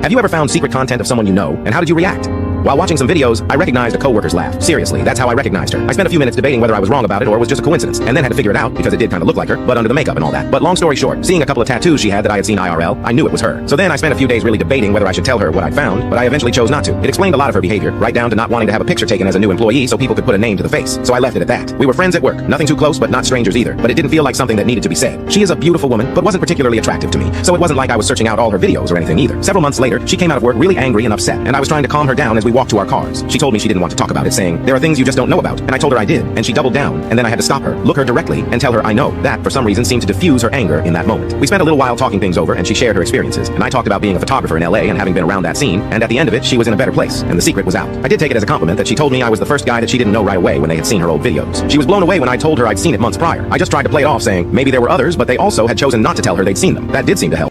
Have you ever found secret content of someone you know, and how did you react? While watching some videos, I recognized a coworker's laugh. Seriously, that's how I recognized her. I spent a few minutes debating whether I was wrong about it or it was just a coincidence, and then had to figure it out because it did kind of look like her, but under the makeup and all that. But long story short, seeing a couple of tattoos she had that I had seen IRL, I knew it was her. So then I spent a few days really debating whether I should tell her what I'd found, but I eventually chose not to. It explained a lot of her behavior, right down to not wanting to have a picture taken as a new employee so people could put a name to the face. So I left it at that. We were friends at work, nothing too close but not strangers either, but it didn't feel like something that needed to be said. She is a beautiful woman, but wasn't particularly attractive to me, so it wasn't like I was searching out all her videos or anything either. Several months later, she came out of work really angry and upset, and I was trying to calm her down as we walked to our cars. She told me she didn't want to talk about it, saying, "There are things you just don't know about," and I told her I did, and she doubled down, and then I had to stop her, look her directly, and tell her I know. That, for some reason, seemed to diffuse her anger in that moment. We spent a little while talking things over, and she shared her experiences, and I talked about being a photographer in LA and having been around that scene, and at the end of it, she was in a better place, and the secret was out. I did take it as a compliment that she told me I was the first guy that she didn't know right away when they had seen her old videos. She was blown away when I told her I'd seen it months prior. I just tried to play it off saying, maybe there were others, but they also had chosen not to tell her they'd seen them. That did seem to help.